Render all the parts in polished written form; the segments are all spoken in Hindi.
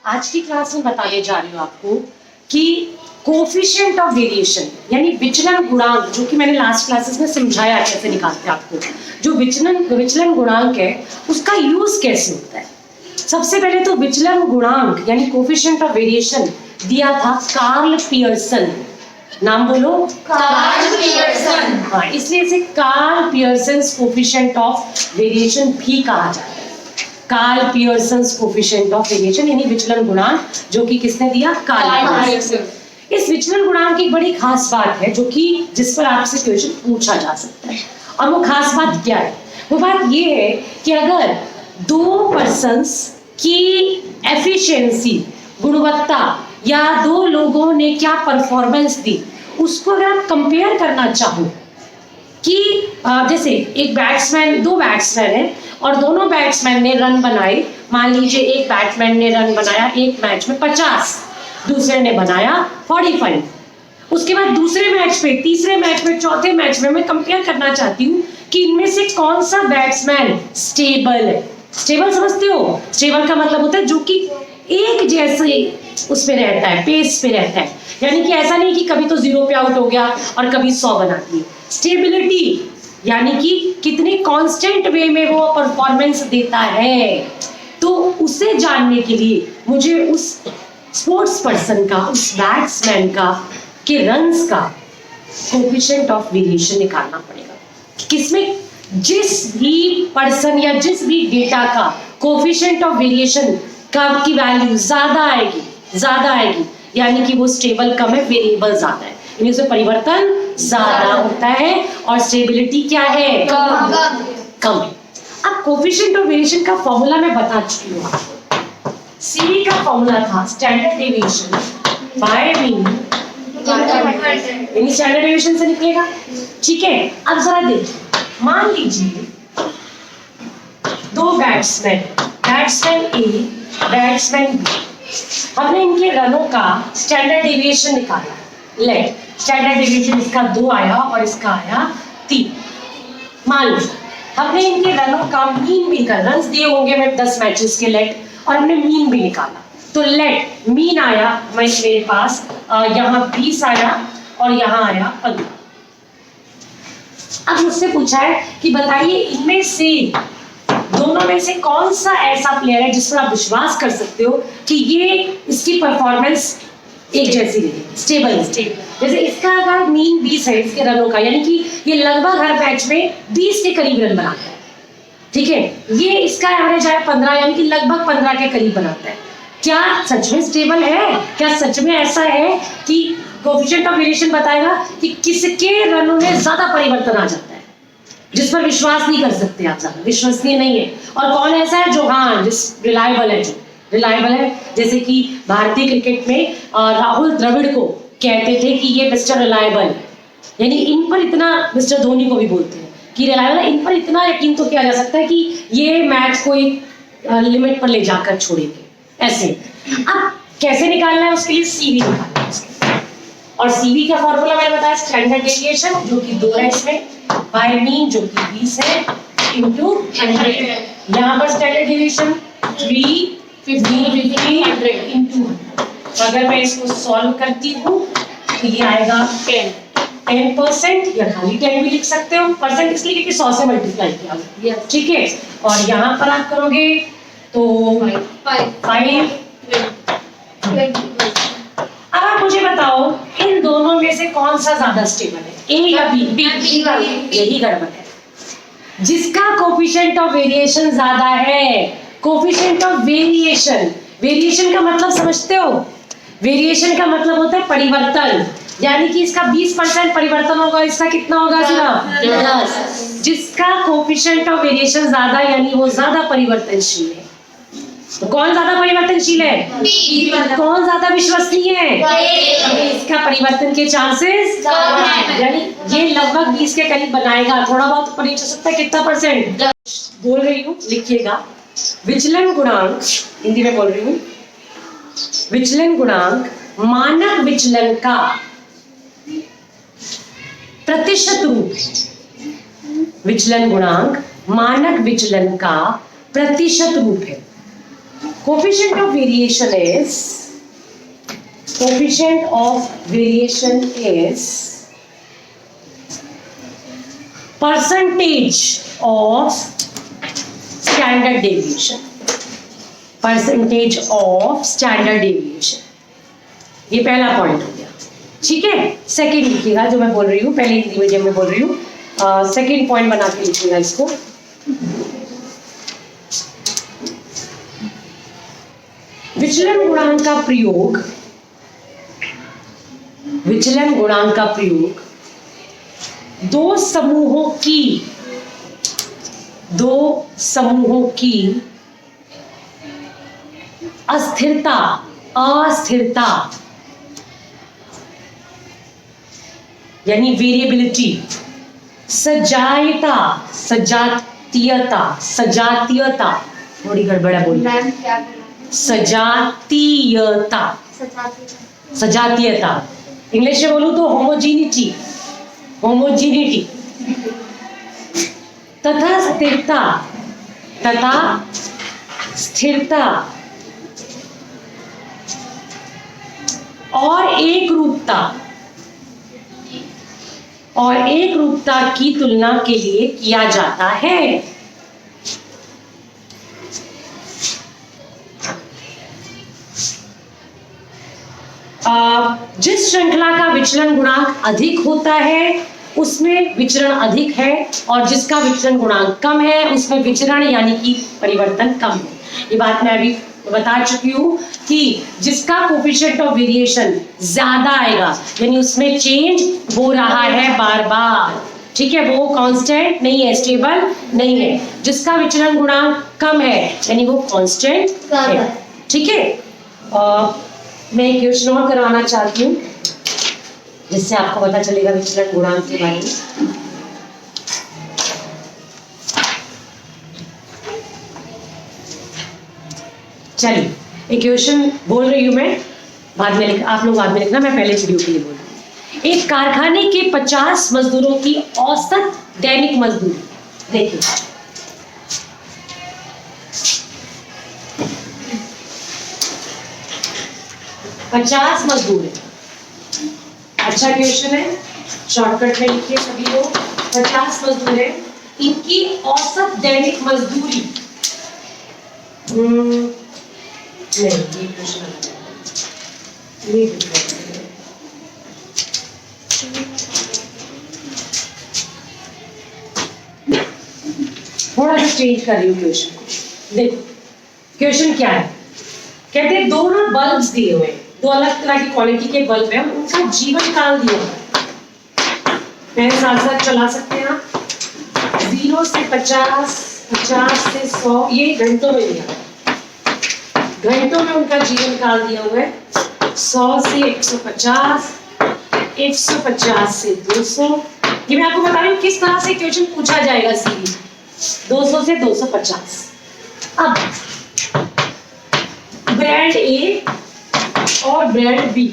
आज की क्लास में बताने जा रही हूँ आपको कि कोफिशिएंट ऑफ वेरिएशन यानी विचलन गुणांक, जो कि मैंने लास्ट क्लासेस में समझाया कैसे निकालते हैं आपको। जो विचलन गुणांक है उसका यूज कैसे होता है। सबसे पहले तो विचलन गुणांक यानी कोफिशिएंट ऑफ वेरिएशन दिया था कार्ल पियर्सन। नाम बोलो, कार्ल पियर्सन। हाँ, इसलिए इसे Karl Pearson coefficient of variation भी कहा जाता है। Karl Pearson coefficient of variation यानी विचलन गुणांक, जो कि किसने दिया? Karl Pearson. इस विचलन गुणांक की एक बड़ी खास बात है, जो कि जिस पर आपसे क्वेश्चन पूछा जा सकता है। और वो खास बात क्या है? वो बात ये है कि अगर दो पर्सन्स की एफिशिएंसी, गुणवत्ता, या दो लोगों ने क्या परफॉर्मेंस दी, उसको अगर आप कंपेयर करना चाहो कि जैसे एक बैट्समैन, दो बैट्समैन है और दोनों बैट्समैन ने रन बनाए। मान लीजिए एक बैट्समैन ने रन बनाया एक मैच में 50, दूसरे ने बनाया 45। उसके बाद दूसरे मैच में, तीसरे मैच में, चौथे मैच में मैं कंपेयर करना चाहती हूँ कि इनमें से कौन सा बैट्समैन स्टेबल है। स्टेबल समझते हो? स्टेबल का मतलब होता है जो कि एक जैसे उस पे रहता है, पेस पे रहता है। यानी कि ऐसा नहीं कि कभी तो 0 पे आउट हो गया और कभी 100 बना दी। स्टेबिलिटी यानी कि कितने कांस्टेंट वे में वो परफॉर्मेंस देता है। तो उसे जानने के लिए मुझे उस स्पोर्ट्स पर्सन का, उस बैट्समैन का के रन्स का कोफिशिएंट ऑफ वेरिएशन निकालना पड़ेगा। किसमें? जिस भी पर्सन या जिस भी डेटा का कोफिशिएंट ऑफ वेरिएशन की वैल्यू ज्यादा आएगी, यानी कि वो स्टेबल कम है, वेरिएबल ज्यादा है, यानी उसमें परिवर्तन ज्यादा होता है और स्टेबिलिटी क्या है? कम है। अब कोफिशिएंट ऑफ वेरिएशन का फॉर्मूला मैं बता चुकी हूँ आपको। सीवी का फॉर्मूला था स्टैंडर्ड डेविएशन बाय मीन, यानी स्टैंडर्ड डेविएशन से निकलेगा। ठीक है, अब जरा देखिए, मान लीजिए दो बैट्समैन ए, बैट्समैन बी, हमने इनके रनों का स्टैंडर्ड डेविएशन निकाला। लेट स्टैंडर्ड डेविएशन इसका 2 आया और इसका आया 3। मान लीजिए हमने इनके रनों का मीन भी निकाला। रन्स दिए होंगे मैं 10 मैचेस के, लेट, और हमने मीन भी निकाला। तो लेट मीन आया मेरे पास यहाँ 20 आया और यहाँ आया 15। अब मुझसे पूछा है कि बताइए इनमें से, दोनों में से कौन सा ऐसा प्लेयर है जिस पर आप विश्वास कर सकते हो कि ये इसकी परफॉर्मेंस एक जैसी रहेगी, स्टेबल। जैसे इसका अगर मीन 20 है इसके रनों का, यानी कि ये लगभग हर मैच में 20 के करीब रन बनाता है। ठीक है, ये इसका एवरेज है 15, यानी कि लगभग 15 के करीब बनाता है। क्या सच में स्टेबल है? क्या सच में ऐसा है कि कोफिशिएंट ऑफ वेरिएशन बताएगा कि किसके रनों में ज्यादा परिवर्तन आ जाता है, जिस पर विश्वास नहीं कर सकते आप, ज्यादा विश्वसनीय नहीं है? और कौन ऐसा है जो जिस रिलायबल है? जैसे कि भारतीय क्रिकेट में राहुल द्रविड़ को कहते थे कि ये मिस्टर रिलायबल, यानी इन पर इतना, मिस्टर धोनी को भी बोलते हैं कि रिलायबल है, इन पर इतना यकीन तो किया जा सकता है कि ये मैच को एक लिमिट पर ले जाकर छोड़ेंगे। ऐसे अब कैसे निकालना है? उसके लिए सीवी निकालना है। और सीवी का फॉर्मूला मैंने बताया स्टैंडर्ड डेविएशन, जो कि 2 है इसमें, बाय मीन जो कि 20 है, इनटू 100। यहाँ पर स्टैंडर्ड डेविएशन 3, 50 इनटू 100। अगर मैं इसको सॉल्व करती हूँ तो ये आएगा 10%, या खाली 10 भी लिख सकते हो। परसेंट इसलिए क्योंकि 100 से मल्टीप्लाई किया। ठीक है, और यहाँ पर आप करोगे तो 5। अब आप मुझे बताओ इन दोनों में से कौन सा ज्यादा स्टेबल है, ए या बी? यही गड़बड़ है। जिसका कोफिशिएंट ऑफ वेरिएशन ज्यादा है, कोफिशिएंट ऑफ वेरिएशन का मतलब समझते हो? वेरिएशन का मतलब होता है परिवर्तन, यानी कि इसका 20% परिवर्तन होगा, इसका कितना होगा? सिर्फ 10। जिसका कोफिशिएंट ऑफ वेरिएशन ज्यादा, यानी वो ज्यादा परिवर्तनशील है। तो कौन ज्यादा परिवर्तनशील है? कौन ज्यादा विश्वसनीय है? इसका परिवर्तन के चांसेस कम है, यानी ये लगभग 20 के करीब बनाएगा, थोड़ा बहुत ऊपर नीचे सकता है। कितना परसेंट बोल रही हूँ, लिखिएगा। विचलन गुणांक, हिंदी में बोल रही हूँ, विचलन गुणांक मानक विचलन का प्रतिशत रूप। विचलन गुणांक मानक विचलन का प्रतिशत रूप है। Coefficient of variation is percentage of standard deviation. Percentage of standard deviation. ये पहला पॉइंट हो गया, ठीक है। सेकेंड लिखिएगा, जो मैं बोल रही हूँ पहले हिंदी मीडियम में बोल रही हूँ, सेकेंड पॉइंट बना के लिखिएगा इसको। विचलन गुणांक का प्रयोग, विचलन गुणांक का प्रयोग दो समूहों की अस्थिरता यानी वेरिएबिलिटी, सजातीयता थोड़ी गड़बड़ है बोल, सजातीयता इंग्लिश में बोलूं तो होमोजीनिटी तथा स्थिरता और एक रूपता की तुलना के लिए किया जाता है। जिस श्रृंखला का विचलन गुणांक अधिक होता है उसमें विचरण अधिक है, और जिसका विचलन गुणांक कम है उसमें विचरण यानी कि परिवर्तन कम है। ये बात मैं अभी बता चुकी हूँ कि जिसका कोफिशिएंट ऑफ वेरिएशन ज्यादा आएगा यानी उसमें चेंज हो रहा है बार बार, ठीक है, वो कांस्टेंट नहीं है, स्टेबल नहीं है। जिसका विचलन गुणांक कम है यानी वो कांस्टेंट है, ठीक है। मैं एक क्वेश्चन और करवाना चाहती हूँ जिससे आपको पता चलेगा विचलन गुणांक के बारे में। चलिए एक क्वेश्चन बोल रही हूँ मैं, बाद में आप लोग बाद में लिखना, मैं पहले वीडियो के लिए बोल रही हूँ। एक कारखाने के 50 मजदूरों की औसत दैनिक मजदूरी, देखिए 50 मजदूर है। अच्छा क्वेश्चन है, शॉर्टकट में लिखिए सभी लोग। 50 मजदूर है, इनकी औसत दैनिक मजदूरी नहीं, ये क्वेश्चन थोड़ा सा चेंज कर रही हूँ क्वेश्चन को। देखो क्वेश्चन क्या है, कहते हैं दोनों बल्ब्स दिए हुए, दो अलग तरह की क्वालिटी के बल्ब है, उनका जीवन काल दिया हुआ है। मेरे साथ साथ चला सकते हैं आप। 0 से 50, 50 से 100, ये घंटों में दिया है, घंटों में उनका जीवन काल दिया हुआ है। 100 से 150, 150 से 200। ये मैं आपको बता रही हूँ किस तरह से क्वेश्चन पूछा जाएगा सीरीज। 200 से 250। अब ब्रांड ए और ब्रांड बी,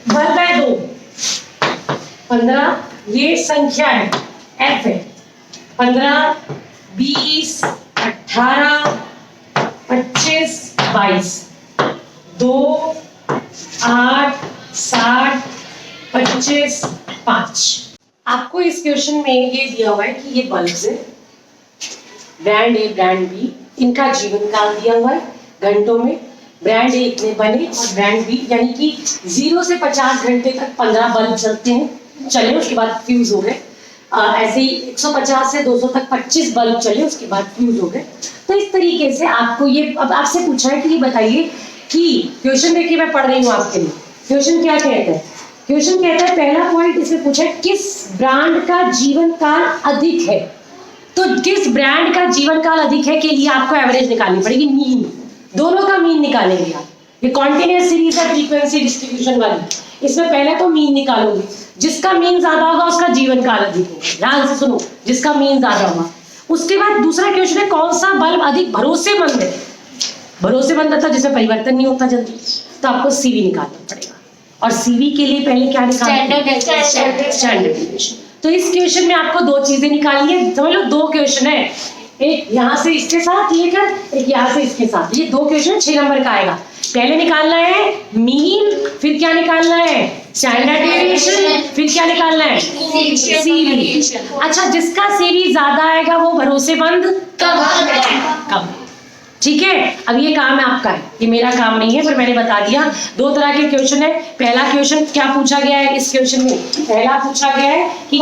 बल्ब है 2, 15, ये संख्या है, एफ है। 15, 20, 18, 25, 22, 2, 8, 60, 25, 5। आपको इस क्वेश्चन में ये दिया हुआ है कि ये बल्ब है, ब्रांड ए ब्रांड बी, इनका जीवन काल दिया हुआ है घंटों में। ब्रांड ए इतने बने और ब्रांड बी यानी कि 0 से 50 घंटे तक 15 बल्ब चलते हैं, चले उसके बाद फ्यूज हो गए। ऐसे ही 150 से 200 तक 25 बल्ब चले उसके बाद फ्यूज हो गए। तो इस तरीके से आपको ये, अब आपसे पूछा है कि ये बताइए कि क्वेश्चन देखिए मैं पढ़ रही हूँ आपके लिए। क्वेश्चन क्या कहता है, क्वेश्चन कहता है पहला पॉइंट इसमें पूछा है किस ब्रांड का जीवन काल अधिक है। तो किस ब्रांड का जीवन काल अधिक है के लिए आपको एवरेज निकालनी पड़ेगी, मीन, दोनों का मीन निकालेंगे आप। ये कॉन्टिन्यूअस सीरीज है फ्रीक्वेंसी डिस्ट्रीब्यूशन वाली, इसमें पहले तो मीन निकालोगे, जिसका मीन ज्यादा होगा उसका जीवन काल अधिक होगा। ध्यान से सुनो, जिसका मीन ज्यादा होगा। उसके बाद दूसरा क्वेश्चन है कौन सा बल्ब अधिक भरोसेमंद है। भरोसेमंद था जिसमें परिवर्तन नहीं होता जल्दी, तो आपको सीवी निकालना पड़ेगा। और सीवी के लिए पहले क्या निकालना, स्टैंडर्ड डेविएशन। तो इस क्वेश्चन में आपको दो चीजें निकालनी है, समझ लो 2 क्वेश्चन है। एक यहाँ से इसके साथ लेकर एक यहाँ से इसके साथ, ये 2 क्वेश्चन 6 नंबर का आएगा। पहले निकालना है मीन, फिर क्या निकालना है स्टैंडर्ड डेविएशन, फिर क्या निकालना है सीवी। अच्छा, जिसका सीवी ज्यादा आएगा वो भरोसेमंद कम। ठीक है, अब ये काम है आपका, ये मेरा काम नहीं है, पर मैंने बता दिया। 2 तरह के क्वेश्चन है। पहला क्वेश्चन क्या पूछा गया है इस क्वेश्चन में, पहला पूछा गया है कि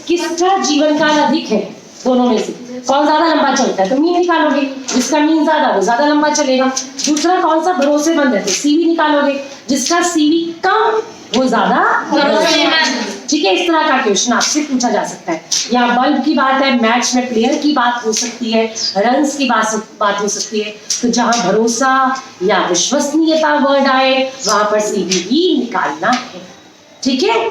किसका जीवन काल अधिक है, दोनों में से कौन ज्यादा लंबा चलता है, तो मीन निकालोगे, जिसका मीन ज्यादा वो ज्यादा लंबा चलेगा। दूसरा कौन सा भरोसेमंद है, तो सीवी निकालोगे, जिसका सीवी कम वो ज्यादा भरोसेमंद। ठीक है, इस तरह का क्वेश्चन आपसे पूछा जा सकता है। या बल्ब की बात है, मैच में प्लेयर की बात हो सकती है, रन्स की बात हो सकती है। तो जहां भरोसा या विश्वसनीयता वर्ड आए वहां पर सीवी ही निकालना है। ठीक है।